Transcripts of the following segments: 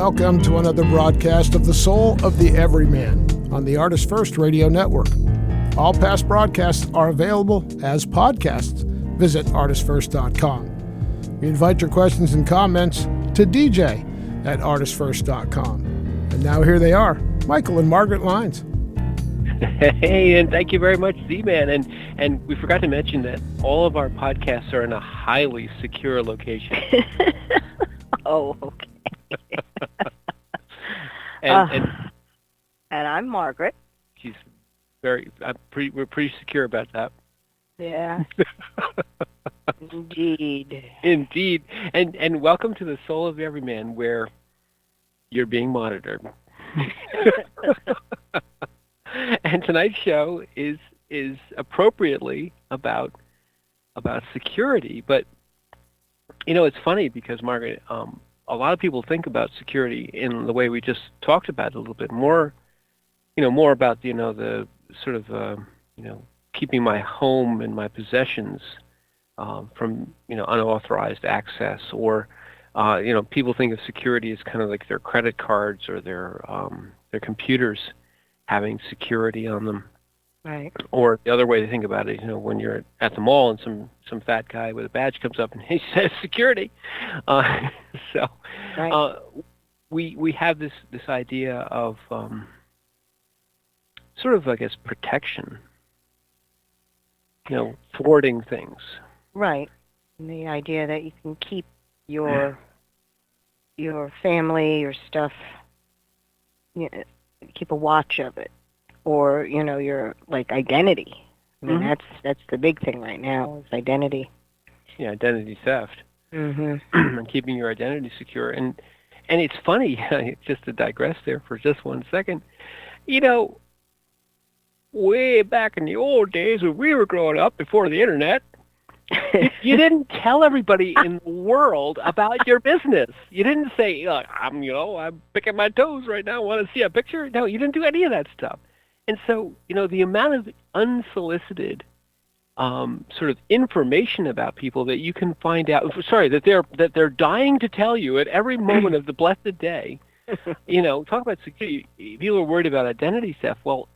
welcome to another broadcast of The Soul of the Everyman on the ArtistFirst radio network. All past broadcasts are available as podcasts. Visit ArtistFirst.com. We invite your questions and comments to DJ at ArtistFirst.com. And now here they are, Michael and Margaret Lyons. Hey, and thank you very much, Z-Man. And we forgot to mention that all of our podcasts are in a highly secure location. Oh, okay. and I'm Margaret. She's we're pretty secure about that. Yeah. Indeed. Indeed. And welcome to the Soul of Everyman, where you're being monitored. And tonight's show is appropriately about security. But you know, it's funny because, Margaret, a lot of people think about security in the way we just talked about it a little bit more. You know, more about the sort of keeping my home and my possessions from unauthorized access, or people think of security as kind of like their credit cards or their computers having security on them. Right. Or the other way to think about it, when you're at the mall and some fat guy with a badge comes up and he says security. So right. We have this idea of sort of, I guess, protection, thwarting things. Right. And the idea that you can keep your family, your stuff, keep a watch of it, or your identity. I mean, that's the big thing right now is identity. Yeah, identity theft. Mm-hmm. And keeping your identity secure. And it's funny, just to digress there for just 1 second. Way back in the old days when we were growing up before the internet, you didn't tell everybody in the world about your business. You didn't say, I'm picking my toes right now, want to see a picture? No, you didn't do any of that stuff. And so, the amount of unsolicited sort of information about people that you can find out, that they're dying to tell you at every moment of the blessed day. Talk about security. People are worried about identity theft. Well,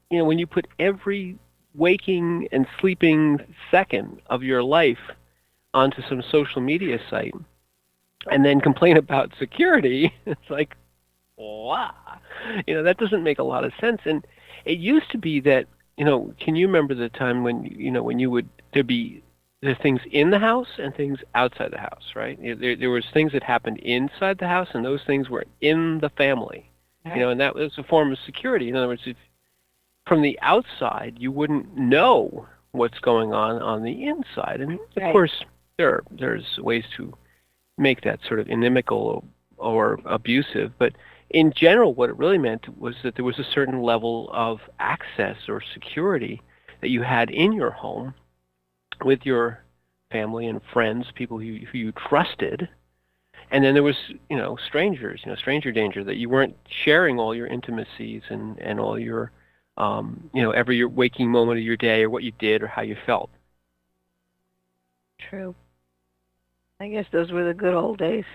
when you put every waking and sleeping second of your life onto some social media site and then complain about security, it's like, wow. That doesn't make a lot of sense. And it used to be that, can you remember the time when there'd be things in the house and things outside the house, right? There was things that happened inside the house, and those things were in the family, right. And that was a form of security. In other words, if from the outside, you wouldn't know what's going on the inside. And, of course, there's ways to make that sort of inimical or abusive. But in general, what it really meant was that there was a certain level of access or security that you had in your home with your family and friends, people who you trusted. And then there was, strangers, stranger danger, that you weren't sharing all your intimacies and all your every waking moment of your day, or what you did, or how you felt. True. I guess those were the good old days.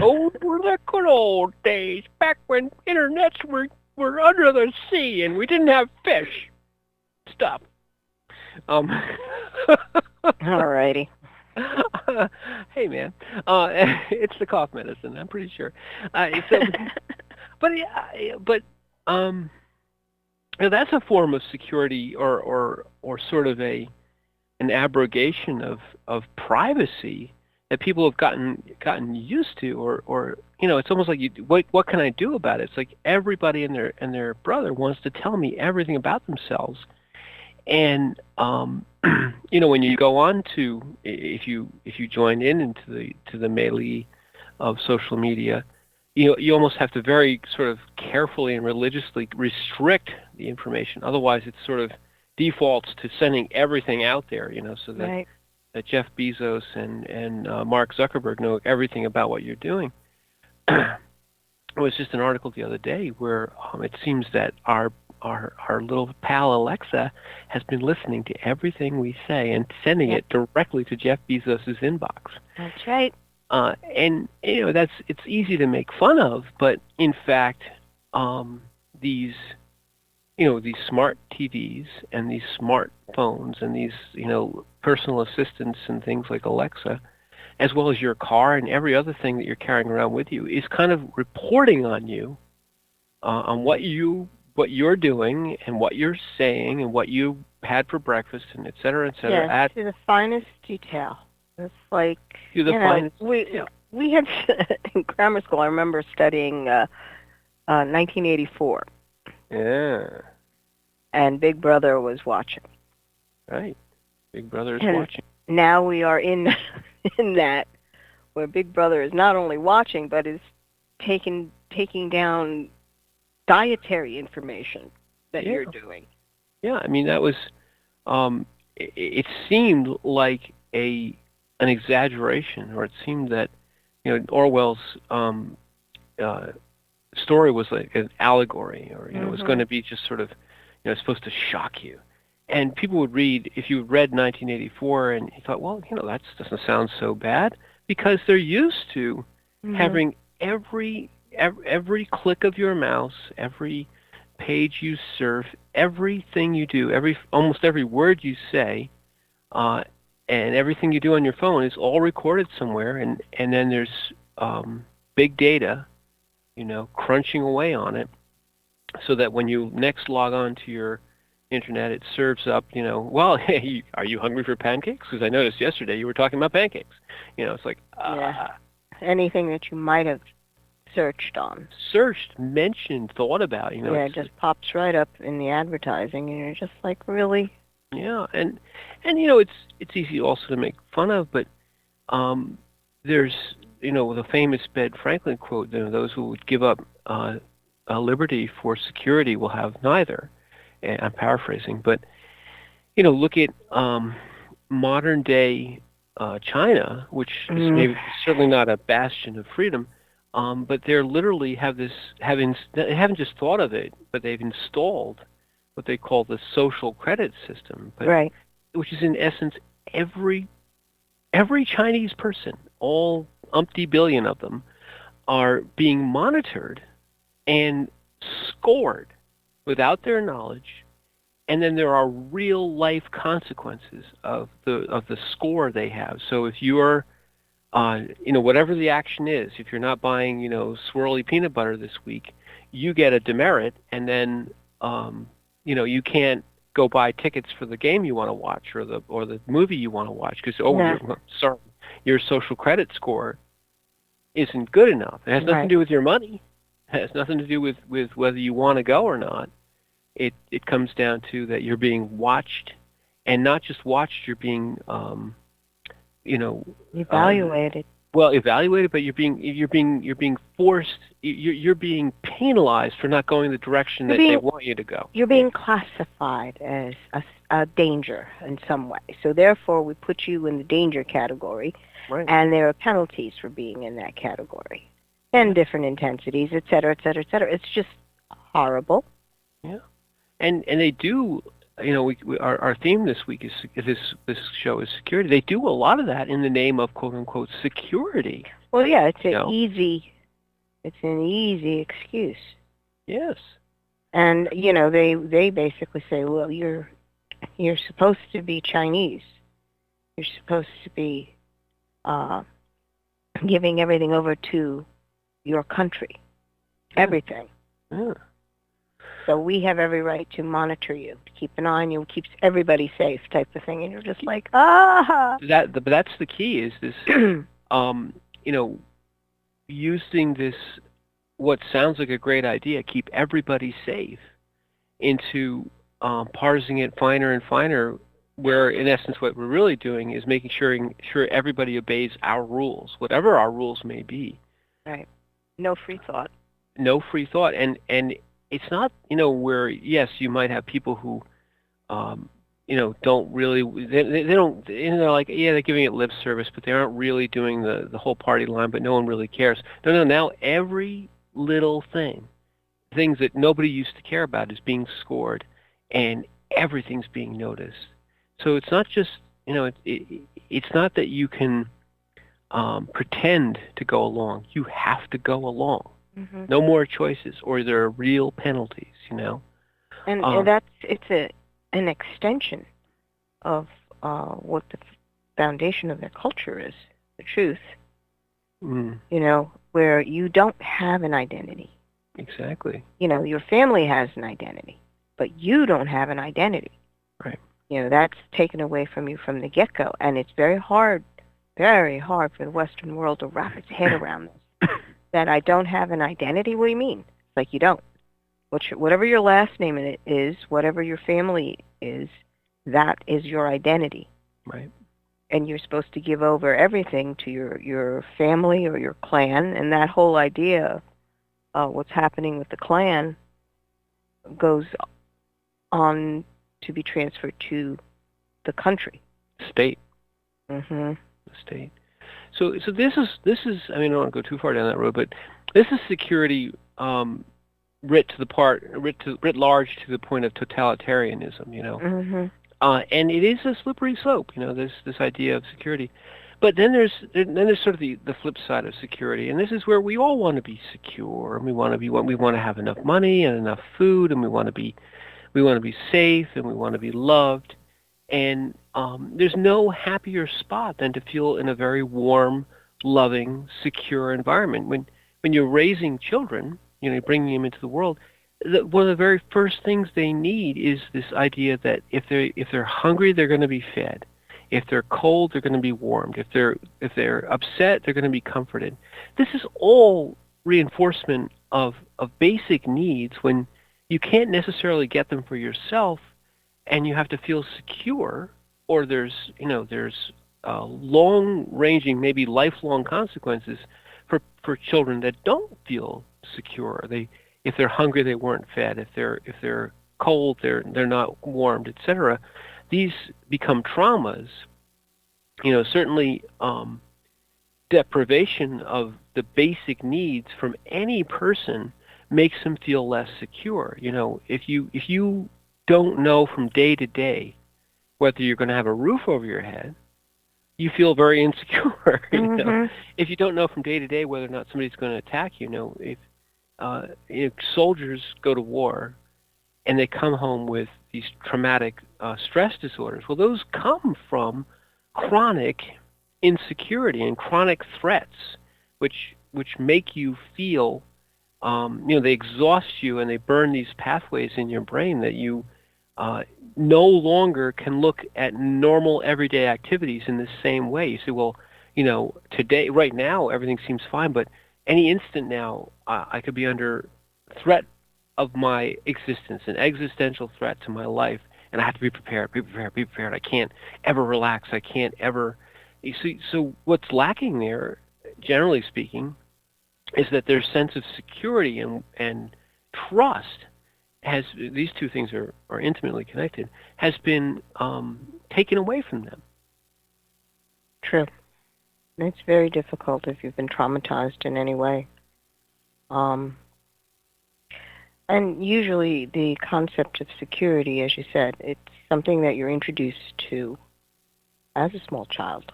Oh, were the good old days, back when internets were under the sea and we didn't have fish. Stuff. All righty. Hey, man. It's the cough medicine, I'm pretty sure. That's a form of security, or sort of an abrogation of privacy that people have gotten used to, or it's almost like what can I do about it? It's like everybody and their brother wants to tell me everything about themselves, and when you go on to, if you join into the melee of social media, you almost have to very sort of carefully and religiously restrict the information. Otherwise, it sort of defaults to sending everything out there, so that, right. that Jeff Bezos and Mark Zuckerberg know everything about what you're doing. It was just an article the other day where it seems that our little pal Alexa has been listening to everything we say and sending it directly to Jeff Bezos' inbox. That's right. And it's easy to make fun of, but in fact, these these smart TVs and these smart phones and these personal assistants and things like Alexa, as well as your car and every other thing that you're carrying around with you, is kind of reporting on you, on what you're doing and what you're saying and what you had for breakfast and et cetera, et cetera. Yes, to the finest detail. It's like, to the finest detail. We had, in grammar school, I remember studying 1984. Yeah. And Big Brother was watching. Right. Big Brother is watching. Now we are in that, where Big Brother is not only watching, but is taking down dietary information that you're doing. Yeah, I mean, that was, it seemed like an exaggeration, or it seemed that, Orwell's story was like an allegory, or, it was going to be just sort of, supposed to shock you. And people would read, if you read 1984 and you thought, well, that doesn't sound so bad, because they're used to having every click of your mouse, every page you surf, everything you do, almost every word you say, and everything you do on your phone is all recorded somewhere, and then there's big data, crunching away on it, so that when you next log on to your internet, it serves up, well, hey, are you hungry for pancakes? Because I noticed yesterday you were talking about pancakes. It's like, anything that you might have searched on. Searched, mentioned, thought about, it just pops right up in the advertising, and you're just like, really? Yeah, and it's easy also to make fun of, but there's, the famous Ben Franklin quote, those who would give up liberty for security will have neither. And I'm paraphrasing, but look at modern day China, which is maybe certainly not a bastion of freedom, but they're literally they haven't just thought of it, but they've installed what they call the social credit system, which is in essence every Chinese person, all umpty billion of them, are being monitored and scored without their knowledge, and then there are real life consequences of the score they have. So if you're whatever the action is, if you're not buying swirly peanut butter this week, you get a demerit, and then you can't go buy tickets for the game you want to watch or the movie you want to watch because sorry, your social credit score isn't good enough. It has nothing to do with your money. It has nothing to do with whether you want to go or not. It comes down to that you're being watched, and not just watched. You're being evaluated. Evaluated, but you're being forced. You're being penalized for not going the direction that they want you to go. You're being classified as a danger in some way. So therefore, we put you in the danger category, and there are penalties for being in that category, and different intensities, et cetera, et cetera, et cetera. It's just horrible. Yeah, and they do. Our theme this week is this show is security. They do a lot of that in the name of quote unquote security. Well, yeah, it's an easy excuse. Yes. And they basically say, well, you're supposed to be Chinese. You're supposed to be giving everything over to your country. Everything. Yeah. So we have every right to monitor you, to keep an eye on you, keeps everybody safe, type of thing. And you're just like, But that's the key. Is this, using this, what sounds like a great idea, keep everybody safe, into parsing it finer and finer, where in essence what we're really doing is making sure everybody obeys our rules, whatever our rules may be. Right. No free thought. No free thought, and it's not, where, yes, you might have people who, don't really, they don't, they're like, yeah, they're giving it lip service, but they aren't really doing the whole party line, but no one really cares. No, now every little things that nobody used to care about is being scored, and everything's being noticed. So it's not just, it's not that you can pretend to go along. You have to go along. Mm-hmm. No more choices, or there are real penalties. And it's an extension of what the foundation of their culture is, the truth. Mm. Where you don't have an identity. Exactly. Your family has an identity, but you don't have an identity. Right. That's taken away from you from the get-go, and it's very hard for the Western world to wrap its head around this. That I don't have an identity? What do you mean? It's like you don't. Whatever your last name is, whatever your family is, that is your identity. Right. And you're supposed to give over everything to your family or your clan, and that whole idea of what's happening with the clan goes on to be transferred to the country. State. Mm-hmm. The state. So this is. I mean, I don't want to go too far down that road, but this is security writ large to the point of totalitarianism. Mm-hmm. And it is a slippery slope. This idea of security. But then there's sort of the flip side of security, and this is where we all want to be secure, and we want to have enough money and enough food, and we want to be safe, and we want to be loved. And there's no happier spot than to feel in a very warm, loving, secure environment. When you're raising children, you're bringing them into the world, one of the very first things they need is this idea that if they're hungry, they're going to be fed. If they're cold, they're going to be warmed. If they're upset, they're going to be comforted. This is all reinforcement of basic needs when you can't necessarily get them for yourself, and you have to feel secure, or there's long-ranging, maybe lifelong consequences for children that don't feel secure. If they're hungry, they weren't fed. If they're cold, they're not warmed, etc. These become traumas. Certainly deprivation of the basic needs from any person makes them feel less secure. If you don't know from day to day whether you're going to have a roof over your head, you feel very insecure. Mm-hmm. If you don't know from day to day whether or not somebody's going to attack you, if soldiers go to war and they come home with these traumatic stress disorders, well, those come from chronic insecurity and chronic threats, which make you feel, they exhaust you and they burn these pathways in your brain that you no longer can look at normal everyday activities in the same way. You say, well, today, right now, everything seems fine, but any instant now, I could be under threat of my existence, an existential threat to my life, and I have to be prepared. I can't ever relax. I can't ever. You see, so what's lacking there, generally speaking, is that their sense of security and trust these two things are intimately connected, has been taken away from them. True. It's very difficult if you've been traumatized in any way. And usually the concept of security, as you said, it's something that you're introduced to as a small child.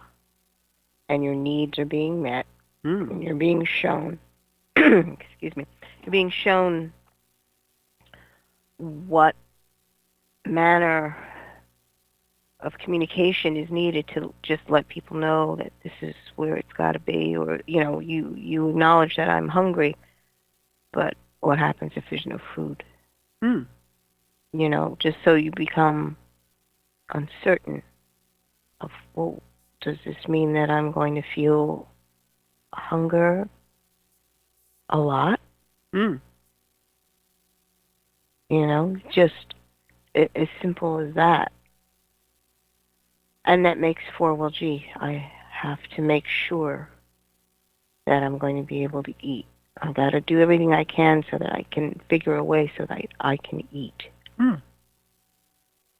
And your needs are being met. And you're being shown, excuse me, you're being shown what manner of communication is needed to just let people know that this is where it's got to be, or you acknowledge that I'm hungry, but what happens if there's no food? Just so you become uncertain of, well, does this mean that I'm going to feel hunger a lot? Just as simple as that. And that makes for, well, gee, I have to make sure that I'm going to be able to eat. I've got to do everything I can so that I can figure a way so that I can eat.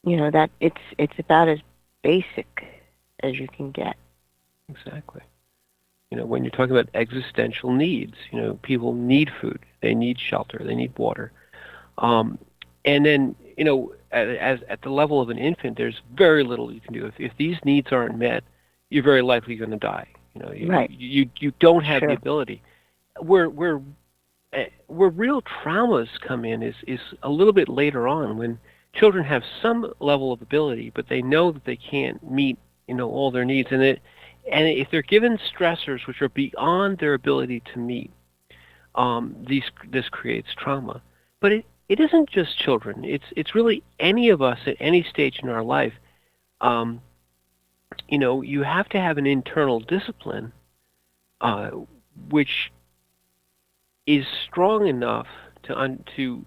That it's about as basic as you can get. Exactly. When you're talking about existential needs, people need food, they need shelter, they need water. And then, at the level of an infant, there's very little you can do. If these needs aren't met, you're very likely going to die. Right. You don't have the Sure. ability. Where real traumas come in is a little bit later on, when children have some level of ability, but they know that they can't meet all their needs, and if they're given stressors which are beyond their ability to meet, this creates trauma. But it isn't just children. It's really any of us at any stage in our life. Um, you have to have an internal discipline, uh, which is strong enough to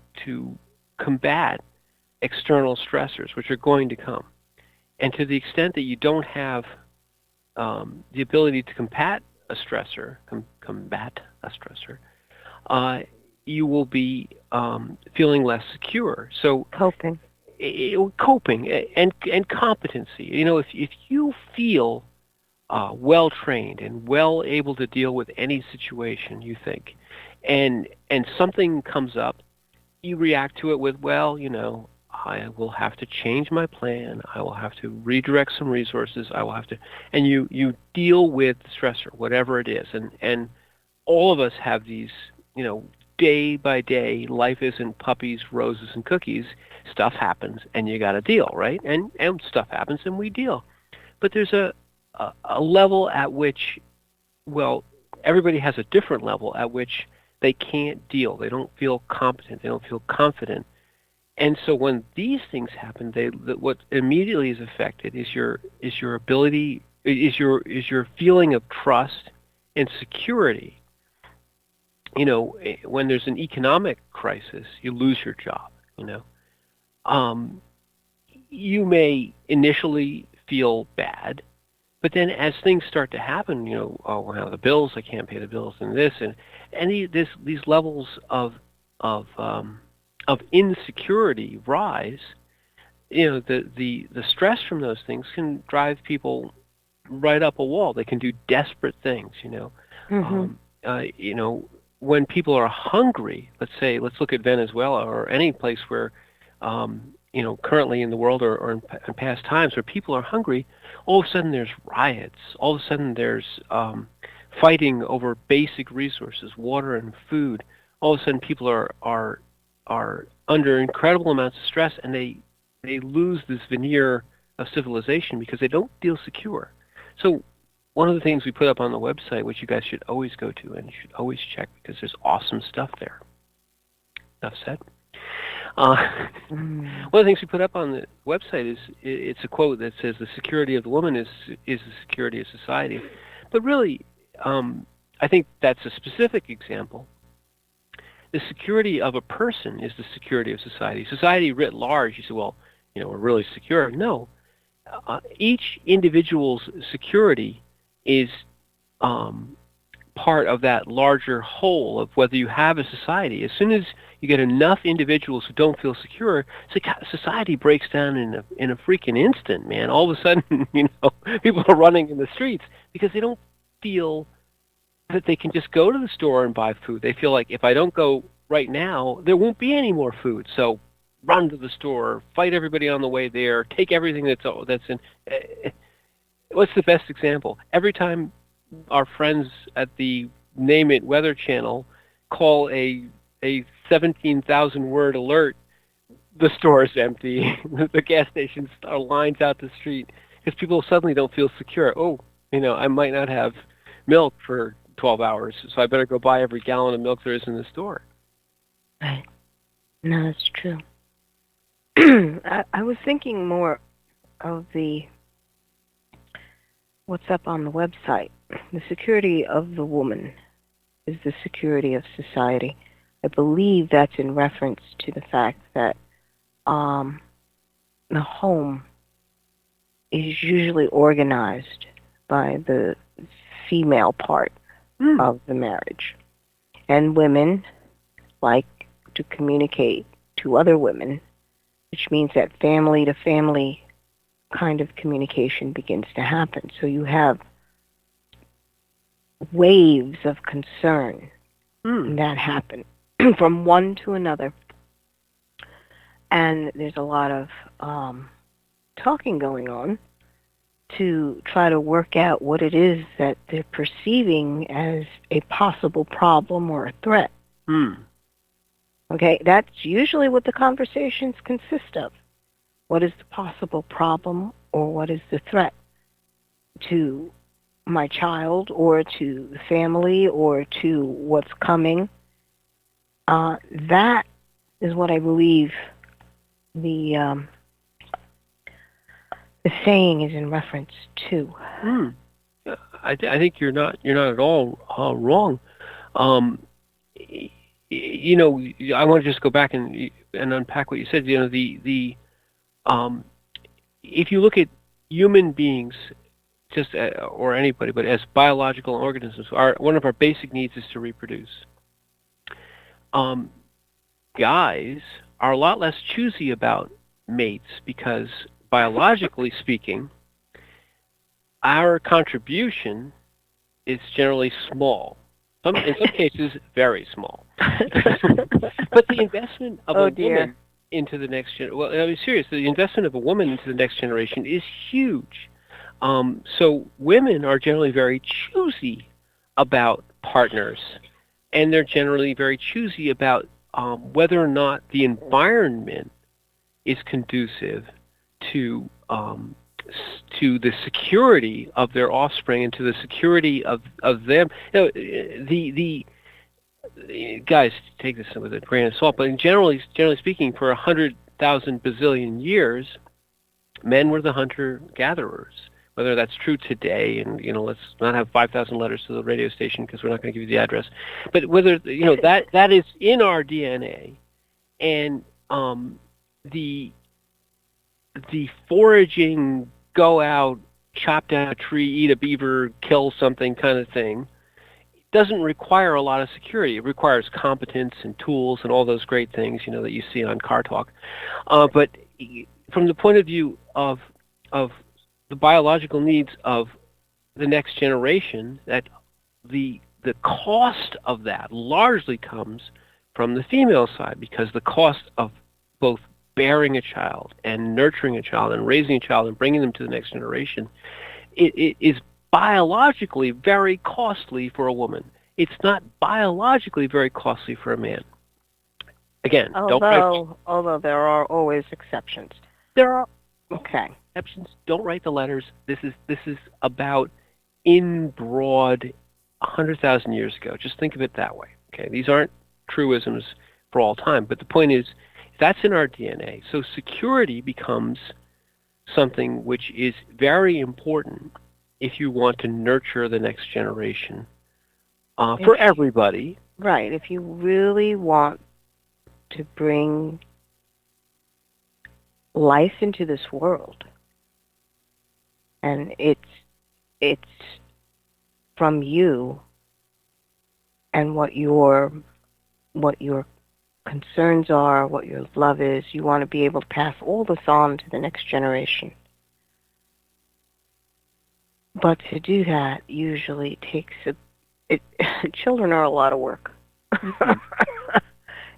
combat external stressors, which are going to come. And to the extent that you don't have the ability to combat a stressor, uh, you will be feeling less secure. So Coping. coping and competency. If you feel well trained and well able to deal with any situation, you think, and something comes up, you react to it with, well, I will have to change my plan. I will have to redirect some resources. I will have to, and you deal with the stressor, whatever it is, and all of us have these, day by day. Life isn't puppies, roses, and cookies. Stuff happens, and you got to deal, right? And stuff happens, and we deal. But there's a level at which, well, everybody has a different level at which they can't deal. They don't feel competent. They don't feel confident. And so when these things happen, what immediately is affected is your ability, is your feeling of trust and security. When there's an economic crisis, you lose your job. Um, you may initially feel bad, but then as things start to happen, oh, well, the bills, I can't pay the bills, and this, and these levels of insecurity rise. The stress from those things can drive people right up a wall. They can do desperate things. Mm-hmm. When people are hungry, let's look at Venezuela or any place where, currently in the world or in past times where people are hungry, all of a sudden there's riots. All of a sudden there's fighting over basic resources, water and food. All of a sudden people are under incredible amounts of stress, and they lose this veneer of civilization because they don't feel secure. So one of the things we put up on the website, which you guys should always go to and you should always check because there's awesome stuff there. Enough said. One of the things we put up on the website is it's a quote that says, "The security of the woman is the security of society." But really, I think that's a specific example. The security of a person is the security of society. Society writ large, you say, well, we're really secure. No. Each individual's security is part of that larger whole of whether you have a society. As soon as you get enough individuals who don't feel secure, society breaks down in a freaking instant, man. All of a sudden, people are running in the streets because they don't feel that they can just go to the store and buy food. They feel like, if I don't go right now, there won't be any more food. So run to the store, fight everybody on the way there, take everything that's in. What's the best example? Every time our friends at the Name It Weather Channel call a 17,000-word alert, the store is empty. The gas stations are lines out the street because people suddenly don't feel secure. Oh, I might not have milk for 12 hours, so I better go buy every gallon of milk there is in the store. Right. No, that's true. I was thinking more of what's up on the website. The security of the woman is the security of society. I believe that's in reference to the fact that the home is usually organized by the female part of the marriage. And women like to communicate to other women, which means that family to family kind of communication begins to happen. So you have waves of concern that happen from one to another. And there's a lot of talking going on to try to work out what it is that they're perceiving as a possible problem or a threat. Okay, that's usually what the conversations consist of. What is the possible problem or what is the threat to my child or to the family or to what's coming? That is what I believe the saying is in reference to. I think you're not at all wrong. You know, I want to just go back and unpack what you said. You know, if you look at human beings, just or anybody, but as biological organisms, one of our basic needs is to reproduce. Guys are a lot less choosy about mates because, biologically speaking, our contribution is generally small. In some cases, very small. But the investment of a woman into the next generation, well, I mean, seriously, the investment of a woman into the next generation is huge. So women are generally very choosy about partners, and they're generally very choosy about whether or not the environment is conducive to the security of their offspring and to the security of them. You know, the guys, take this with a grain of salt, but generally speaking, for 100,000 bazillion years, men were the hunter-gatherers. Whether that's true today, and you know, let's not have 5,000 letters to the radio station because we're not going to give you the address. But whether you know that is in our DNA, and the foraging, go out, chop down a tree, eat a beaver, kill something kind of thing, doesn't require a lot of security. It requires competence and tools and all those great things, you know, that you see on Car Talk. But from the point of view of the biological needs of the next generation, that the cost of that largely comes from the female side, because the cost of both bearing a child and nurturing a child and raising a child and bringing them to the next generation, it is biologically very costly for a woman. It's not biologically very costly for a man. Again, although there are always exceptions. There are exceptions. Don't write the letters. This is about in broad 100,000 years ago. Just think of it that way. Okay, these aren't truisms for all time, but the point is that's in our DNA. So security becomes something which is very important if you want to nurture the next generation for everybody. Right. If you really want to bring life into this world, and it's from you and what your concerns are, what your love is. You want to be able to pass all this on to the next generation. But to do that usually takes children are a lot of work. And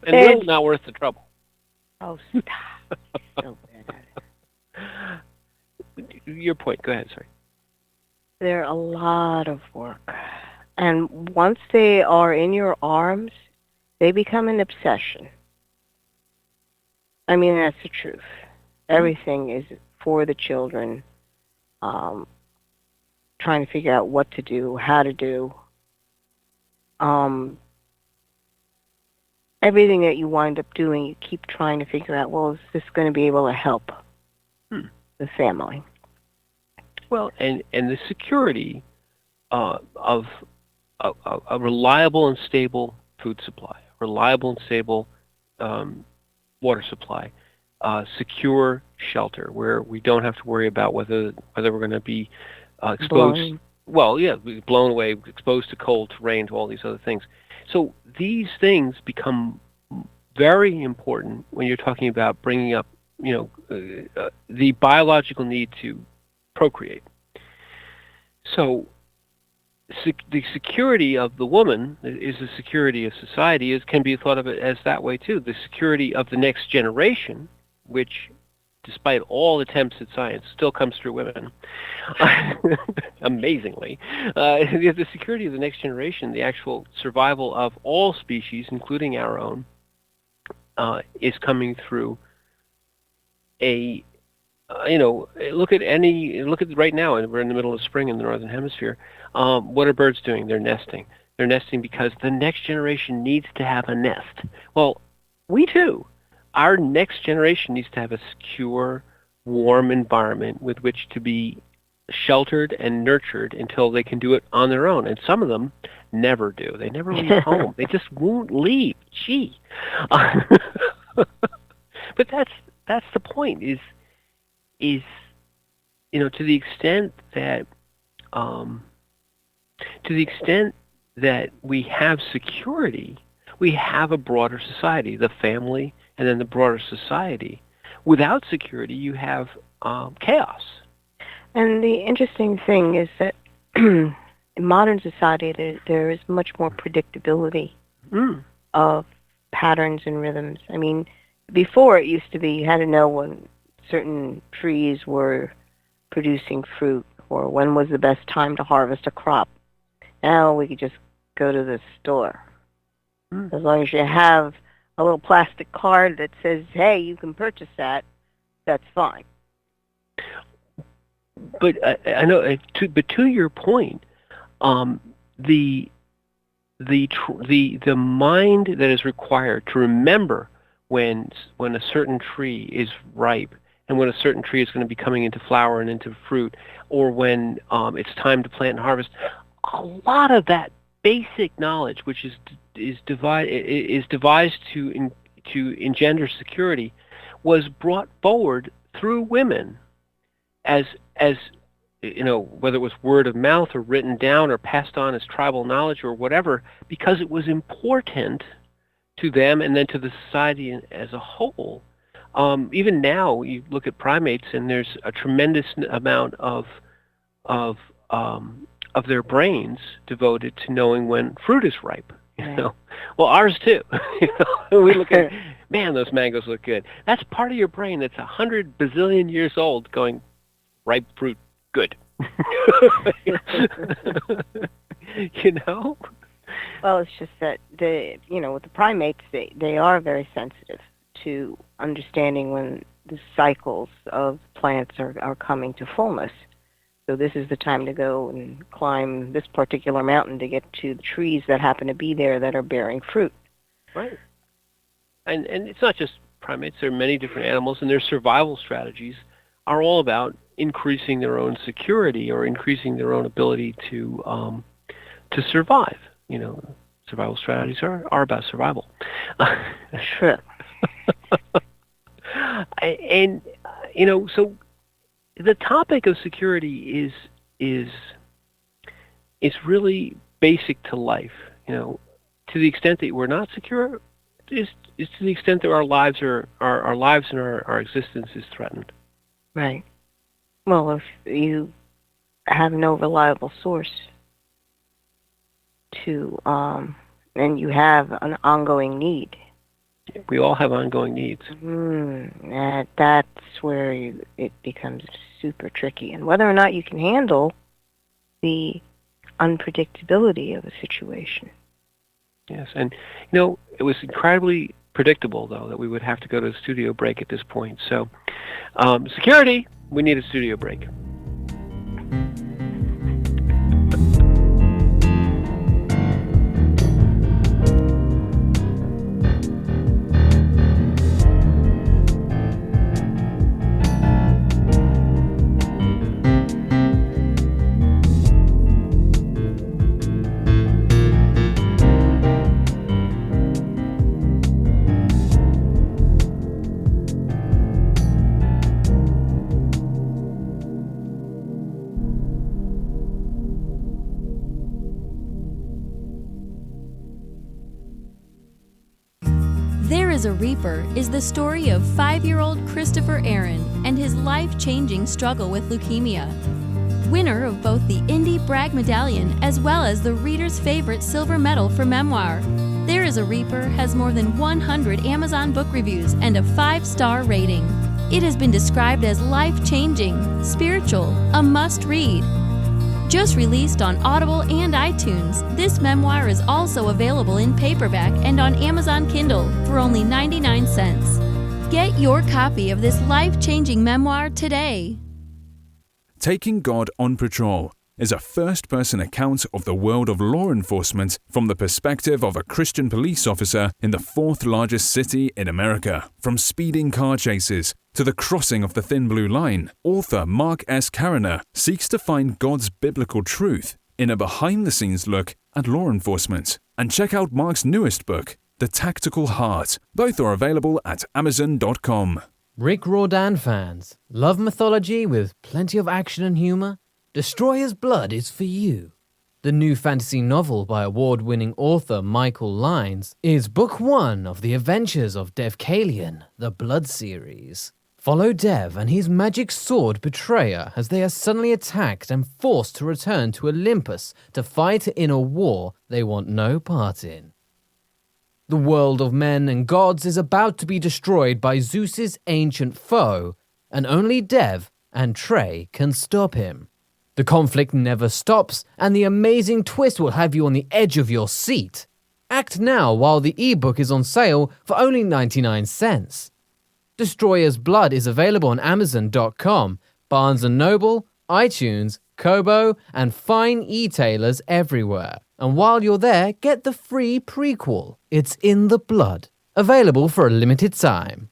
really not worth the trouble. Oh, stop. So bad at it. Your point. Go ahead, sorry. They're a lot of work. And once they are in your arms, they become an obsession. I mean, that's the truth. Everything is for the children, trying to figure out what to do, how to do. Everything that you wind up doing, you keep trying to figure out, well, is this going to be able to help the family? Well, and the security of a reliable and stable food supply, reliable and stable water supply, secure shelter where we don't have to worry about whether we're going to be exposed. Blown away, exposed to cold, to rain, to all these other things. So these things become very important when you're talking about bringing up, the biological need to procreate. So the security of the woman is the security of society. It can be thought of it as that way too. The security of the next generation, which despite all attempts at science, still comes through women. Amazingly. The security of the next generation, the actual survival of all species, including our own, is coming through a, look at right now, and we're in the middle of spring in the Northern Hemisphere. What are birds doing? They're nesting. They're nesting because the next generation needs to have a nest. Well, we too. Our next generation needs to have a secure, warm environment with which to be sheltered and nurtured until they can do it on their own. And some of them never do. They never leave home. They just won't leave. Gee. But that's the point. Is to the extent that we have security, we have a broader society, the family, and then the broader society. Without security, you have chaos. And the interesting thing is that in modern society, there is much more predictability of patterns and rhythms. I mean, before it used to be you had to know when certain trees were producing fruit or when was the best time to harvest a crop. Now we could just go to the store. As long as you have a little plastic card that says, hey, you can purchase that, that's fine. But I know, but to your point, the mind that is required to remember when a certain tree is ripe and when a certain tree is going to be coming into flower and into fruit, or when it's time to plant and harvest, a lot of that basic knowledge, which is devised to engender security, was brought forward through women as whether it was word of mouth or written down or passed on as tribal knowledge or whatever, because it was important to them and then to the society as a whole. Even now, you look at primates, and there's a tremendous amount of their brains devoted to knowing when fruit is ripe. Well, ours too. We look at, man, those mangoes look good. That's part of your brain that's 100 bazillion years old, going, ripe fruit, good. Well, it's just that with the primates, they are very sensitive to understanding when the cycles of plants are coming to fullness. So this is the time to go and climb this particular mountain to get to the trees that happen to be there that are bearing fruit. Right. And it's not just primates. There are many different animals, and their survival strategies are all about increasing their own security or increasing their own ability to survive. Survival strategies are about survival. Sure. And so the topic of security is really basic to life. To the extent that we're not secure, is to the extent that our lives and our existence is threatened. Right. Well, if you have no reliable source and you have an ongoing need. We all have ongoing needs. That's where it becomes super tricky. And whether or not you can handle the unpredictability of a situation. Yes, and it was incredibly predictable, though, that we would have to go to a studio break at this point. So, security, we need a studio break. There is a Reaper is the story of 5-year-old Christopher Aaron and his life-changing struggle with leukemia. Winner of both the Indie Bragg Medallion as well as the reader's favorite silver medal for memoir, There is a Reaper has more than 100 Amazon book reviews and a 5-star rating. It has been described as life-changing, spiritual, a must-read. Just released on Audible and iTunes, this memoir is also available in paperback and on Amazon Kindle for only 99 cents. Get your copy of this life-changing memoir today. Taking God on Patrol is a first-person account of the world of law enforcement from the perspective of a Christian police officer in the fourth largest city in America. From speeding car chases to the crossing of the thin blue line, author Mark S. Cariner seeks to find God's biblical truth in a behind-the-scenes look at law enforcement. And check out Mark's newest book, The Tactical Heart. Both are available at Amazon.com. Rick Riordan fans, love mythology with plenty of action and humor? Destroyer's Blood is for you. The new fantasy novel by award-winning author Michael Lyons is book one of the adventures of Dev Kalian, the Blood series. Follow Dev and his magic sword Betrayer as they are suddenly attacked and forced to return to Olympus to fight in a war they want no part in. The world of men and gods is about to be destroyed by Zeus's ancient foe, and only Dev and Trey can stop him. The conflict never stops, and the amazing twist will have you on the edge of your seat. Act now while the ebook is on sale for only 99 cents. Destroyer's Blood is available on Amazon.com, Barnes & Noble, iTunes, Kobo, and fine e-tailers everywhere. And while you're there, get the free prequel, It's in the Blood, available for a limited time.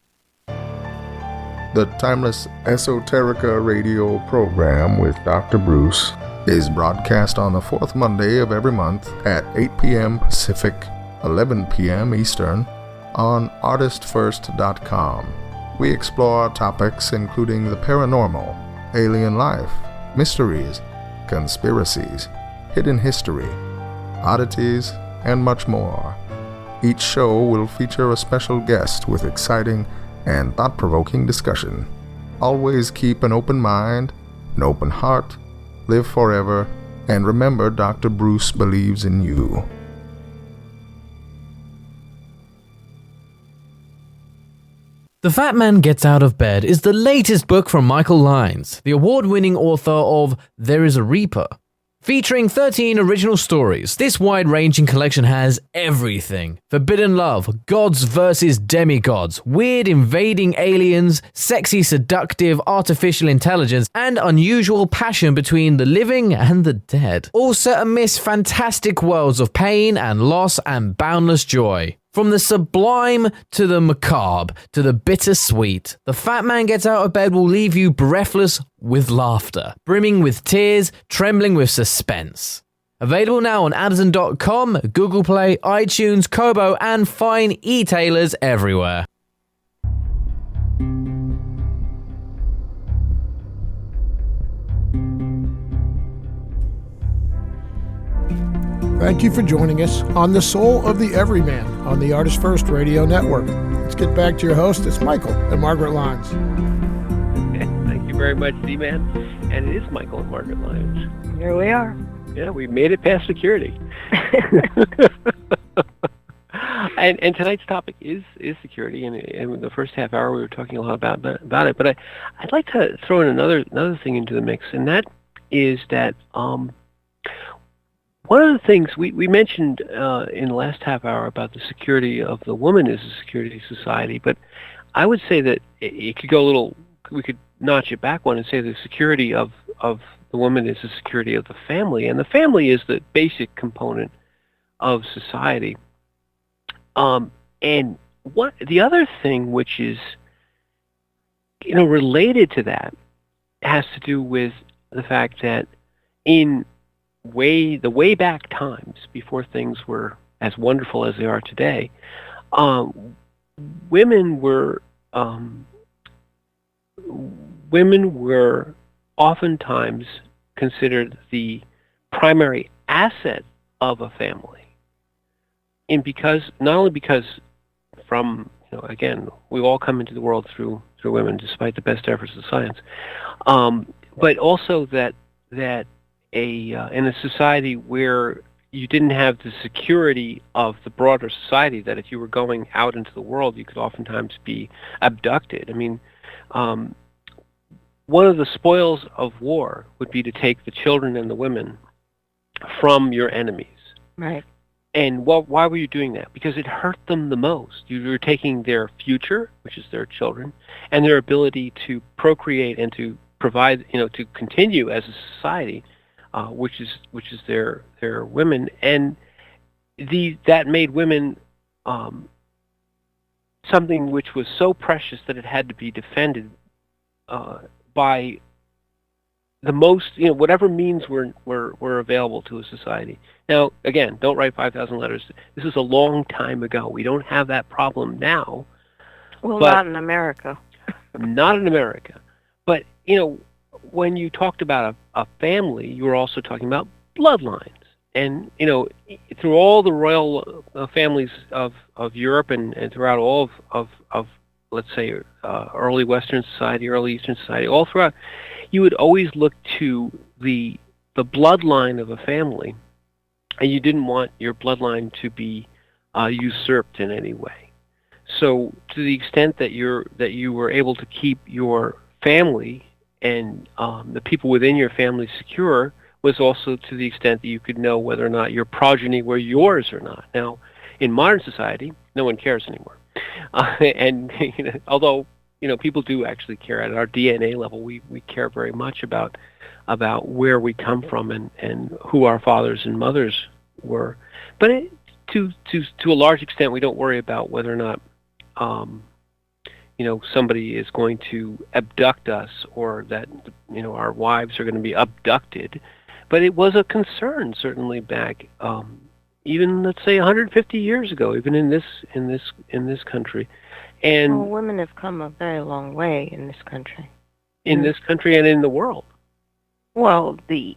The Timeless Esoterica radio program with Dr. Bruce is broadcast on the fourth Monday of every month at 8 p.m. Pacific, 11 p.m. Eastern on ArtistFirst.com. We explore topics including the paranormal, alien life, mysteries, conspiracies, hidden history, oddities, and much more. Each show will feature a special guest with exciting and thought-provoking discussion. Always keep an open mind, an open heart, live forever, and remember Dr. Bruce believes in you. The Fat Man Gets Out of Bed is the latest book from Michael Lyons, the award-winning author of There is a Reaper. Featuring 13 original stories, this wide-ranging collection has everything. Forbidden love, gods versus demigods, weird invading aliens, sexy seductive artificial intelligence, and unusual passion between the living and the dead. All set amidst fantastic worlds of pain and loss and boundless joy. From the sublime to the macabre to the bittersweet, The Fat Man Gets Out of Bed will leave you breathless with laughter, brimming with tears, trembling with suspense. Available now on Amazon.com, Google Play, iTunes, Kobo, and fine e-tailers everywhere. Thank you for joining us on The Soul of the Everyman on the ArtistFirst Radio Network. Let's get back to your host. It's Michael and Margaret Lyons. Thank you very much, Z-Man. And it is Michael and Margaret Lyons. Here we are. Yeah, we made it past security. And tonight's topic is security. And in the first half hour, we were talking a lot about it. But I'd like to throw in another thing into the mix, and that is that one of the things we mentioned in the last half hour about the security of the woman as a security society, but I would say that it could go a little, we could notch it back one and say the security of the woman is the security of the family, and the family is the basic component of society. And what the other thing which is, related to that has to do with the fact that in the way back times before things were as wonderful as they are today, women were oftentimes considered the primary asset of a family, and not only because from again, we all come into the world through women, despite the best efforts of science, but also that in a society where you didn't have the security of the broader society, that if you were going out into the world, you could oftentimes be abducted. I mean, one of the spoils of war would be to take the children and the women from your enemies. Right. And why were you doing that? Because it hurt them the most. You were taking their future, which is their children, and their ability to procreate and to provide, to continue as a society, which is their women, and that made women something which was so precious that it had to be defended by the most, whatever means were available to a society. Now, again, don't write 5,000 letters. This is a long time ago. We don't have that problem now. Well, not in America. Not in America. But, when you talked about a family, you were also talking about bloodlines. And, through all the royal families of Europe and throughout all of let's say, early Western society, early Eastern society, all throughout, you would always look to the bloodline of a family, and you didn't want your bloodline to be usurped in any way. So, to the extent that you were able to keep your family and the people within your family secure, was also to the extent that you could know whether or not your progeny were yours or not. Now, in modern society, no one cares anymore. And although people do actually care at our DNA level, we care very much about where we come from and who our fathers and mothers were. But to a large extent, we don't worry about whether or not somebody is going to abduct us, or that our wives are going to be abducted. But it was a concern certainly back. Even, let's say, 150 years ago, even in this country, and women have come a very long way in this country. In this country and in the world. Well, the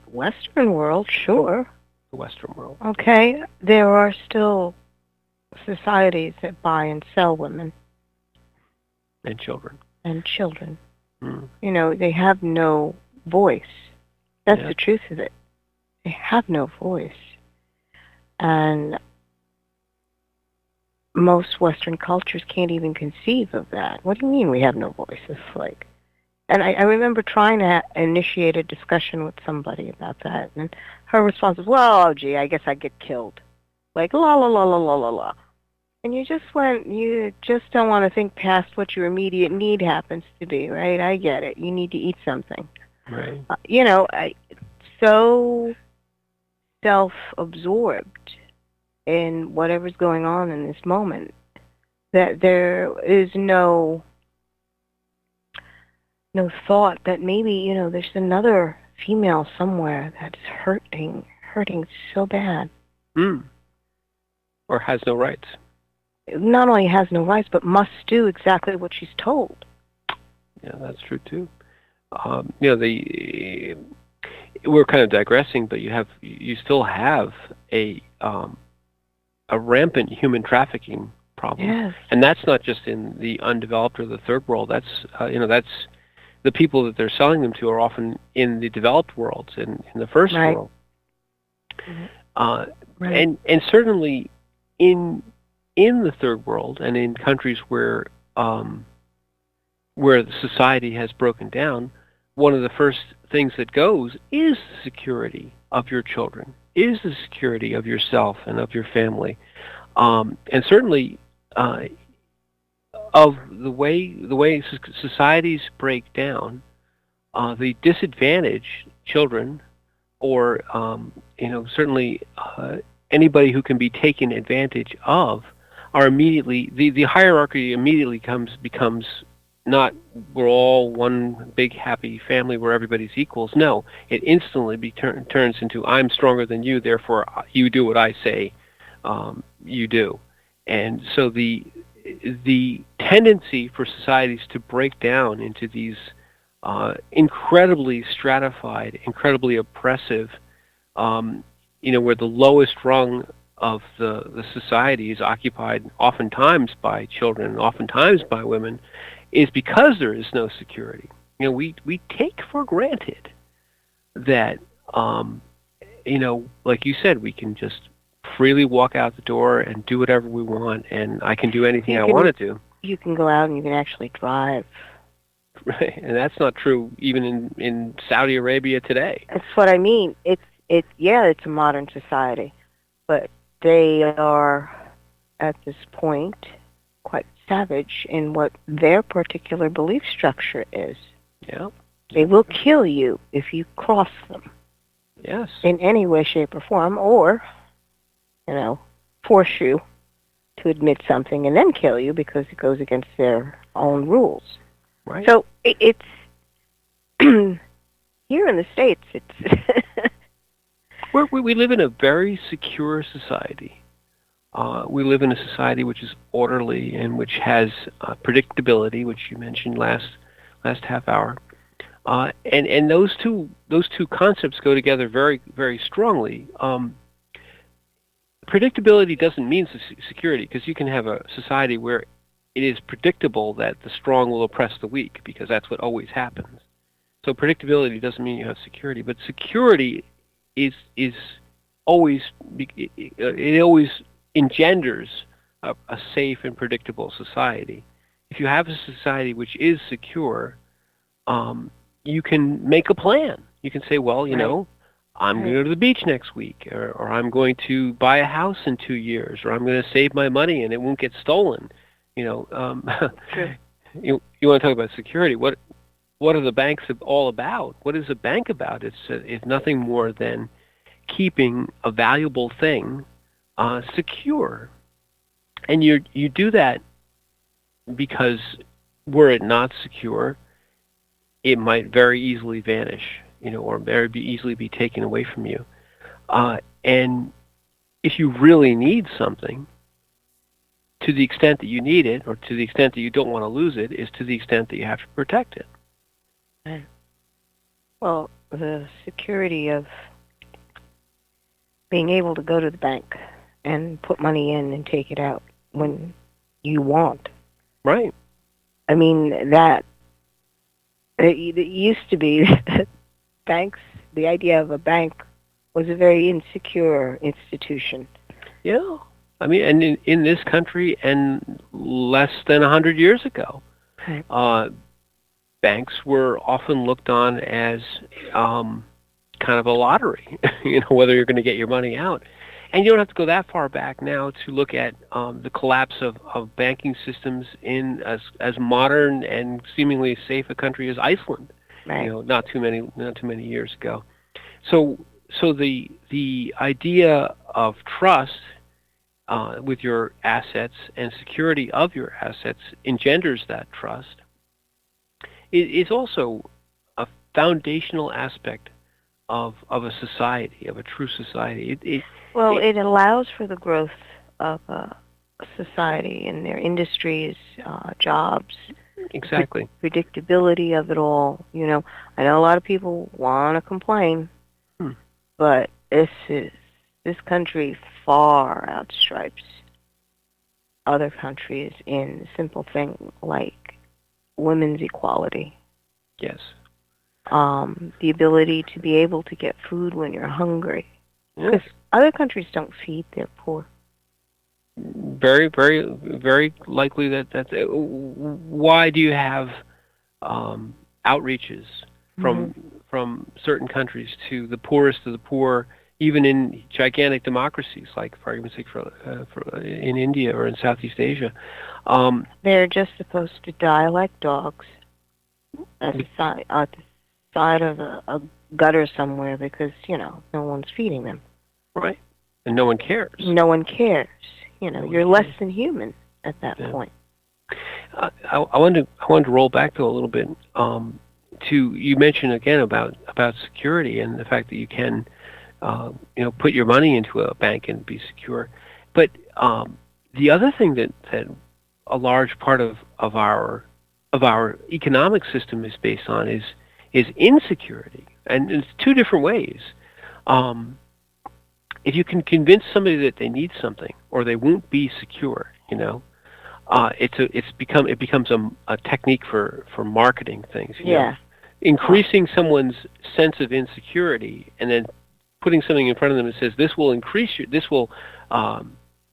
Western world, sure. The Western world. Okay, there are still societies that buy and sell women and children. They have no voice. That's the truth of it. They have no voice. And most Western cultures can't even conceive of that. What do you mean we have no voice? It's like, and I remember trying to initiate a discussion with somebody about that, and her response was, well, gee, I guess I'd get killed. Like, la, la, la, la, la, la, la. And you just don't want to think past what your immediate need happens to be, right? I get it. You need to eat something. Right. So self-absorbed in whatever's going on in this moment that there is no thought that maybe there's another female somewhere that's hurting so bad, or has no rights. Not only has no rights, but must do exactly what she's told. Yeah, that's true too. We're kind of digressing, but you still have a rampant human trafficking problem. Yes. And that's not just in the undeveloped or the third world. That's that's the people that they're selling them to are often in the developed worlds, in the first world. Right. And certainly in the third world and in countries where the society has broken down, one of the first things that goes is the security of your children, is the security of yourself and of your family, and certainly of the way societies break down, the disadvantaged children, or certainly anybody who can be taken advantage of, are immediately the hierarchy immediately becomes not we're all one big happy family where everybody's equals. No, it instantly turns into I'm stronger than you, therefore you do what I say you do. And so the tendency for societies to break down into these incredibly stratified, incredibly oppressive, where the lowest rung of the society is occupied oftentimes by children and oftentimes by women, is because there is no security. We take for granted that like you said, we can just freely walk out the door and do whatever we want, and I can do anything I want to do. You can go out and you can actually drive. Right, and that's not true even in Saudi Arabia today. That's what I mean. It's a modern society, but they are at this point quite savage in what their particular belief structure is. Yeah. They will kill you if you cross them. Yes. In any way, shape, or form, or, force you to admit something and then kill you because it goes against their own rules. Right. So it's here in the States. It's we live in a very secure society. We live in a society which is orderly and which has predictability, which you mentioned last half hour, and those two concepts go together very, very strongly. Predictability doesn't mean security, because you can have a society where it is predictable that the strong will oppress the weak, because that's what always happens. So predictability doesn't mean you have security, but security is always engenders a safe and predictable society. If you have a society which is secure, you can make a plan. You can say, well, I'm going to go to the beach next week, or I'm going to buy a house in 2 years, or I'm going to save my money and it won't get stolen. True. You want to talk about security? What are the banks all about? What is a bank about? It's nothing more than keeping a valuable thing secure, and you do that because were it not secure, it might very easily vanish, or very easily be taken away from you. And if you really need something, to the extent that you need it, or to the extent that you don't want to lose it, is to the extent that you have to protect it. Well, the security of being able to go to the bank and put money in and take it out when you want. Right. I mean, that it used to be that banks, the idea of a bank was a very insecure institution. Yeah. I mean, and in this country, and less than 100 years ago, banks were often looked on as kind of a lottery, whether you're going to get your money out. And you don't have to go that far back now to look at the collapse of banking systems in as modern and seemingly safe a country as Iceland. Right. Not too many years ago. So the idea of trust with your assets and security of your assets engenders that trust. It's also a foundational aspect of a society, of a true society. It allows for the growth of a society and their industries, jobs. Exactly. Predictability of it all. I know a lot of people want to complain, but this country far outstripes other countries in simple things like women's equality. Yes. The ability to be able to get food when you're hungry. Yes. Because other countries don't feed their poor. Very, very, very likely that's why do you have outreaches from certain countries to the poorest of the poor, even in gigantic democracies like, for argument's sake, in India or in Southeast Asia? They're just supposed to die like dogs at the side of a gutter somewhere because, no one's feeding them. Right. And no one cares. No one cares. You're less than human at that point. I wanted to roll back to a little bit to, you mentioned again about security and the fact that you can put your money into a bank and be secure. But the other thing that a large part of our economic system is based on is insecurity, and it's two different ways. If you can convince somebody that they need something or they won't be secure, it becomes a technique for marketing things. Yeah. Increasing someone's sense of insecurity and then putting something in front of them that says this will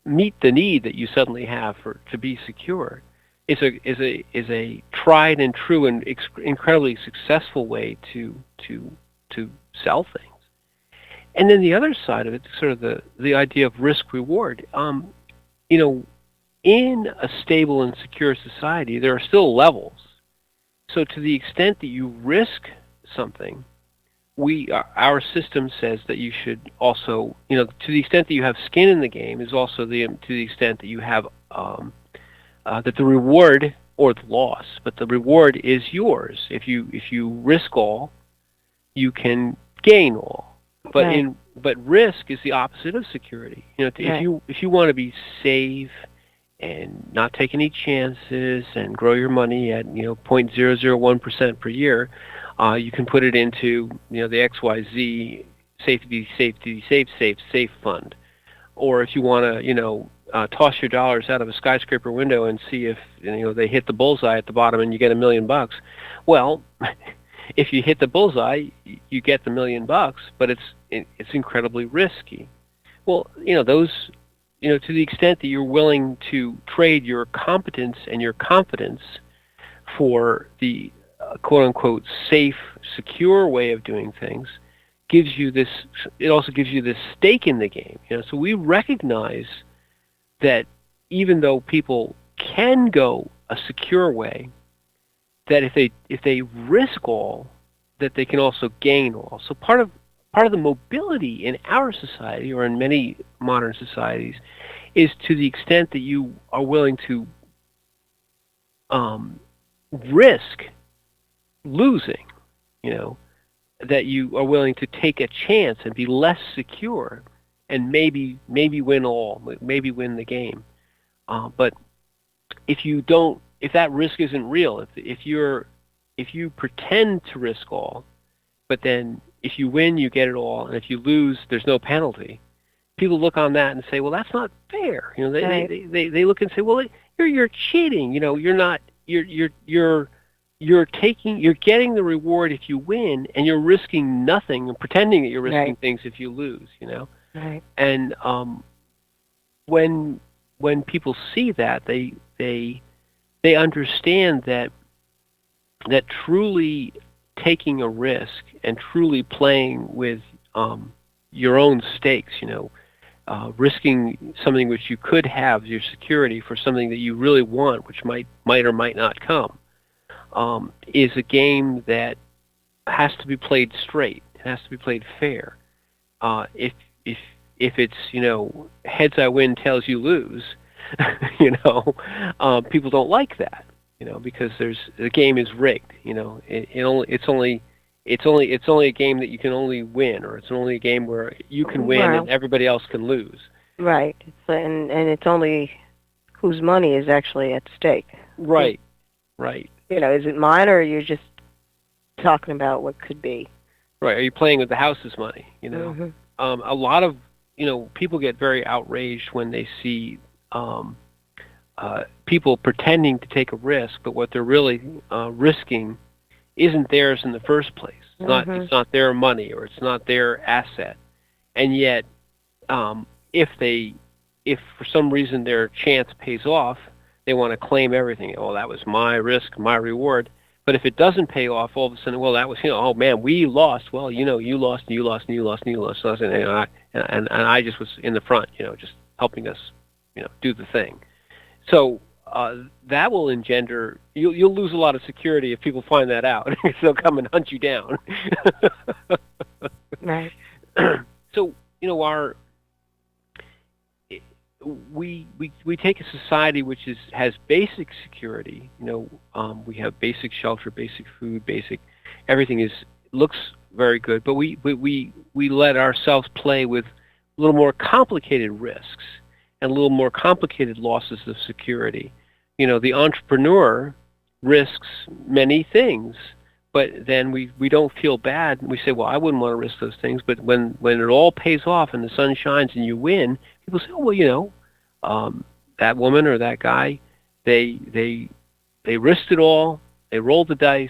meet the need that you suddenly have to be secure, is a tried and true and incredibly successful way to sell things. And then the other side of it, sort of the idea of risk reward. In a stable and secure society, there are still levels. So to the extent that you risk something, our system says that you should also, to the extent that you have skin in the game, is also to the extent that you have that the reward or the loss, but the reward is yours. If you risk all, you can gain all. But right. But risk is the opposite of security. If you want to be safe and not take any chances and grow your money at 0.001% per year, you can put it into the XYZ safe fund. Or if you want to toss your dollars out of a skyscraper window and see if they hit the bullseye at the bottom and you get $1 million, well, if you hit the bullseye, you get the $1 million, but it's incredibly risky. Well, those, to the extent that you're willing to trade your competence and your confidence for the quote-unquote safe, secure way of doing things, it also gives you this stake in the game. So we recognize that even though people can go a secure way, that if they risk all, that they can also gain all. So part of the mobility in our society, or in many modern societies, is to the extent that you are willing to risk losing, that you are willing to take a chance and be less secure, and maybe win win the game. But if that risk isn't real, if you pretend to risk all, but then if you win, you get it all, and if you lose, there's no penalty, people look on that and say, well, that's not fair. They look and say, well, you're cheating. You're getting the reward if you win, and you're risking nothing and pretending that you're risking things if you lose. Right. And when people see that, they understand that truly taking a risk and truly playing with your own stakes, risking something which you could have, your security, for something that you really want, which might or might not come, is a game that has to be played straight. It has to be played fair. If it's heads I win, tails you lose, people don't like that, because the game is rigged. It's only a game that you can only win, or it's only a game where you can win and everybody else can lose. Right. And it's only whose money is actually at stake. Right. Is it mine, or are you just talking about what could be? Right. Are you playing with the house's money? Mm-hmm. A lot of people get very outraged when they see people pretending to take a risk, but what they're really risking isn't theirs in the first place. It's not their money, or it's not their asset, and yet if for some reason their chance pays off, they want to claim everything. Oh, that was my risk, my reward. But if it doesn't pay off, all of a sudden, well, that was, oh man, we lost. Well, you lost, and you lost, and you lost, and you lost. And I just was in the front, just helping us, do the thing. So that will engender. You'll lose a lot of security if people find that out. They'll come and hunt you down. Right. So we take a society which has basic security. We have basic shelter, basic food, basic everything looks very good, but we let ourselves play with a little more complicated risks and a little more complicated losses of security. The entrepreneur risks many things, but then we don't feel bad. We say, well, I wouldn't want to risk those things. But when it all pays off and the sun shines and you win, people say, oh, well, that woman or that guy, they risked it all, they rolled the dice,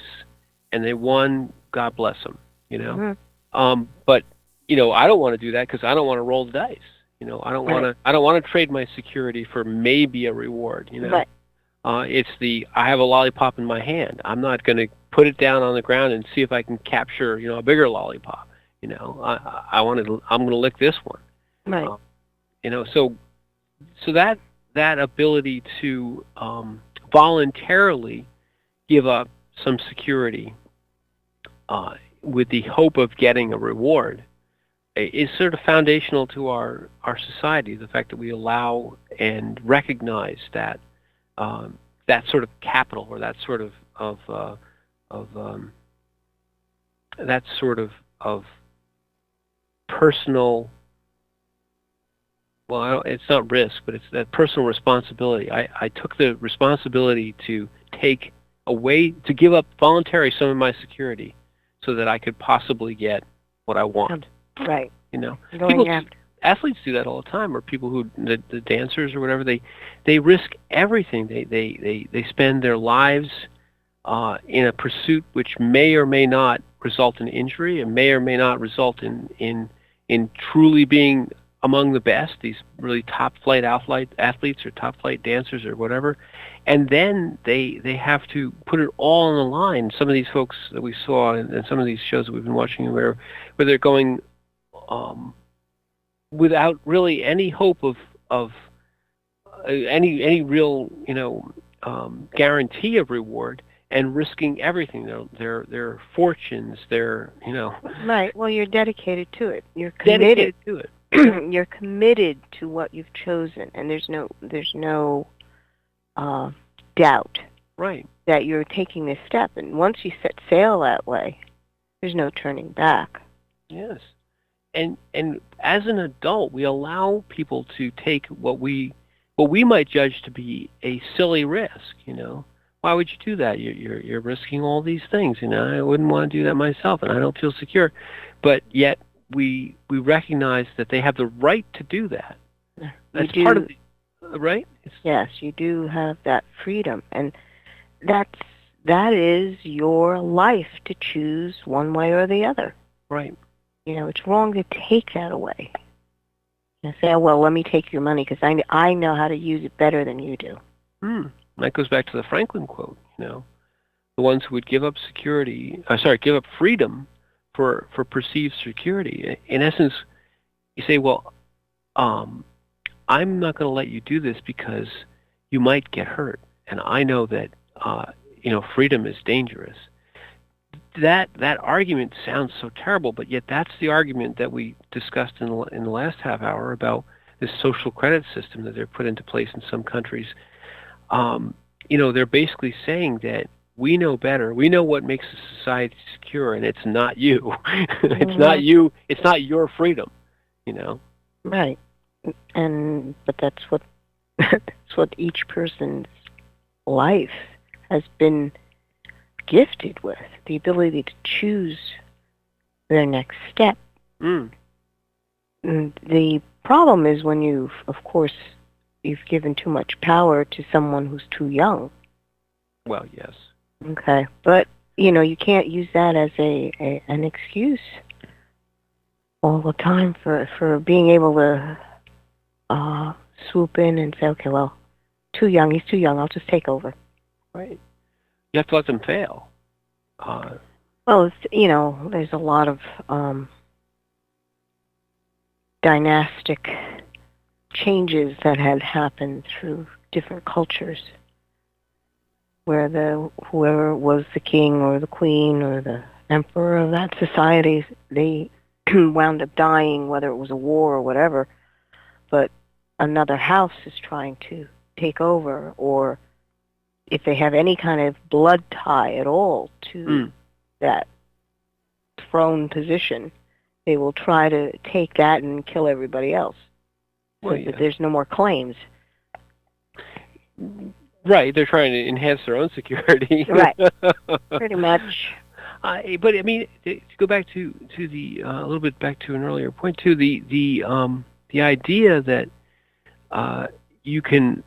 and they won. God bless them. Mm-hmm. But I don't want to do that because I don't want to roll the dice. I don't want to. I don't want to trade my security for maybe a reward. Right. It's I have a lollipop in my hand. I'm not going to put it down on the ground and see if I can capture, a bigger lollipop. I'm going to lick this one. Right. So that ability to voluntarily give up some security with the hope of getting a reward is sort of foundational to our society. The fact that we allow and recognize that that sort of capital, or that sort of personal. Well, it's not risk, but it's that personal responsibility. I took the responsibility to give up voluntarily some of my security so that I could possibly get what I want. Right. Athletes do that all the time, or people the dancers or whatever, they risk everything. They spend their lives in a pursuit which may or may not result in injury, and may or may not result in truly being among the best, these really top flight athletes or top flight dancers or whatever, and then they have to put it all on the line. Some of these folks that we saw in some of these shows that we've been watching, where they're going without really any hope of any real guarantee of reward, and risking everything, their fortunes, Right. Well, you're dedicated to it. You're committed to it. You're committed to what you've chosen, and there's no doubt, right, that you're taking this step. And once you set sail that way, there's no turning back. Yes, and as an adult, we allow people to take what we might judge to be a silly risk. Why would you do that? You're risking all these things. I wouldn't want to do that myself, and I don't feel secure. But yet we recognize that they have the right to do that. That's part of the right. Yes, you do have that freedom, and that is your life to choose one way or the other. Right. It's wrong to take that away. And say, oh, well, let me take your money because I know how to use it better than you do. That goes back to the Franklin quote. The ones who would give up freedom for perceived security. In essence, you say, well, I'm not going to let you do this because you might get hurt, and I know that freedom is dangerous. That argument sounds so terrible, but yet that's the argument that we discussed in the last half hour about this social credit system that they're put into place in some countries. They're basically saying that we know better. We know what makes a society secure, and it's not you. It's not you. It's not your freedom. Right. But that's what each person's life has been gifted with, the ability to choose their next step. And the problem is when you've given too much power to someone who's too young. Well, yes. Okay, but you can't use that as an excuse all the time for being able to swoop in and say, okay, well, he's too young, I'll just take over. Right. You have to let them fail. Well, there's a lot of dynastic changes that had happened through different cultures, where whoever was the king or the queen or the emperor of that society, they wound up dying, whether it was a war or whatever, but another house is trying to take over, or if they have any kind of blood tie at all to that throne position, they will try to take that and kill everybody else. So that there's no more claims. Right, they're trying to enhance their own security. Right, pretty much. But I mean, to go back to the a little bit back to an earlier point too, the idea that you can,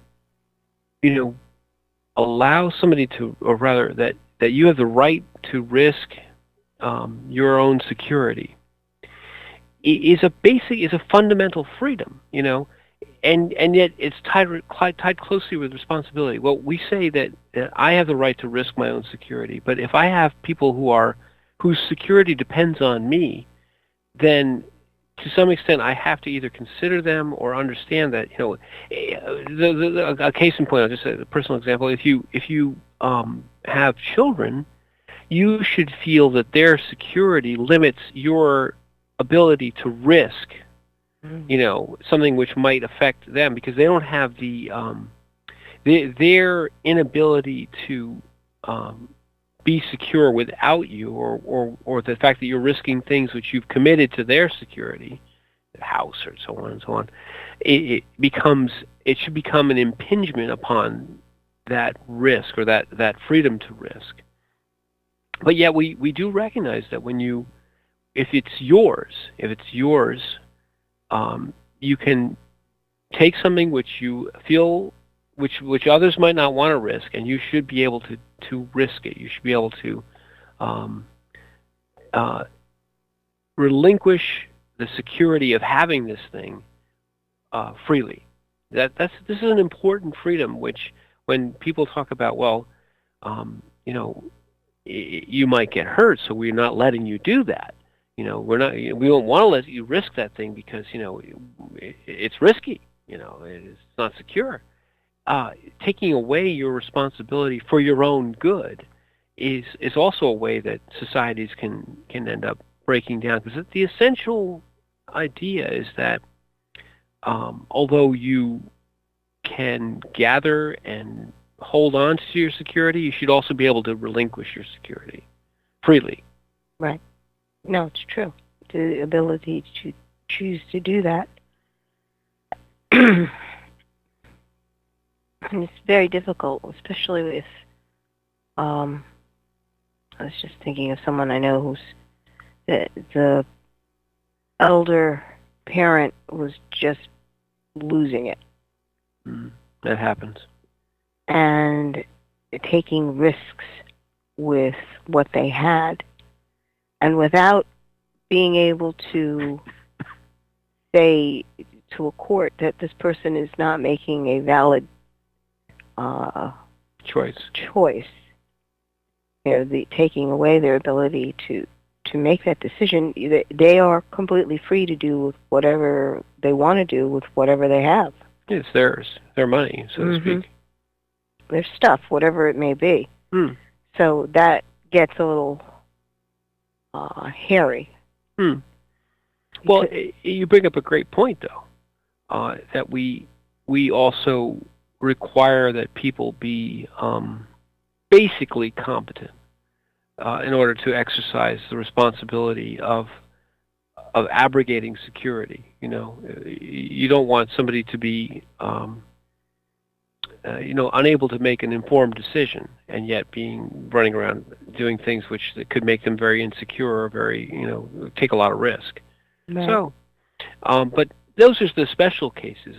allow somebody to, or rather that you have the right to risk your own security. is a fundamental freedom, and yet it's tied closely with responsibility. Well, we say that I have the right to risk my own security, but if I have people whose security depends on me, then to some extent I have to either consider them or understand that, a case in point, I'll just say a personal example. If you have children, you should feel that their security limits your ability to risk, something which might affect them, because they don't have their inability to be secure without you, or the fact that you're risking things which you've committed to their security, the house or so on and so on. It should become an impingement upon that risk, or that freedom to risk. But yet we do recognize that if it's yours, you can take something which you feel, which others might not want to risk, and you should be able to risk it. You should be able to relinquish the security of having this thing freely. This is an important freedom, which when people talk about, you might get hurt, so we're not letting you do that. We don't want to let you risk that thing because, it's risky, it's not secure. Taking away your responsibility for your own good is also a way that societies can end up breaking down, because the essential idea is that although you can gather and hold on to your security, you should also be able to relinquish your security freely. Right. No, it's true. The ability to choose to do that. And it's very difficult, especially with, I was just thinking of someone I know who's, the elder parent was just losing it. That happens. And taking risks with what they had, and without being able to say to a court that this person is not making a valid choice. Taking away their ability to make that decision, they are completely free to do whatever they want to do with whatever they have. It's theirs, their money, so to speak. Their stuff, whatever it may be. So that gets a little hairy. Well, you bring up a great point, though, that we also require that people be basically competent in order to exercise the responsibility of abrogating security. You don't want somebody to be unable to make an informed decision, and yet running around doing things which could make them very insecure or very, take a lot of risk. Right. So, but those are the special cases.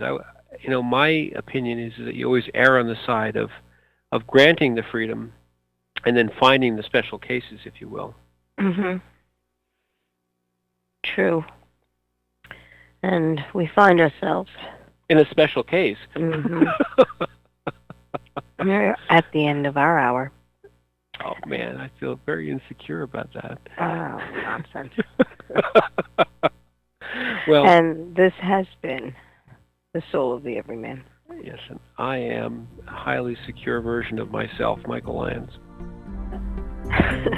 My opinion is that you always err on the side of granting the freedom, and then finding the special cases, if you will. True. And we find ourselves in a special case. We're at the end of our hour. Oh man, I feel very insecure about that. Oh, nonsense. Well, and this has been the soul of the Everyman. Yes, and I am a highly secure version of myself, Michael Lyons.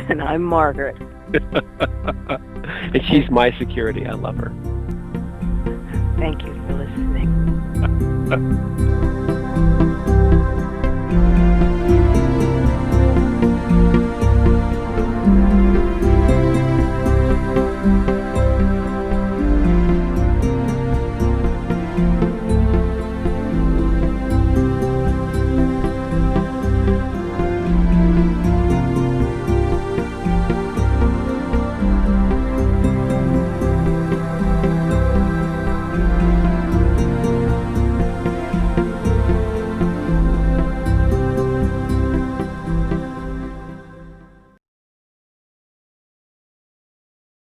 And I'm Margaret. And she's my security. I love her. Thank you for listening.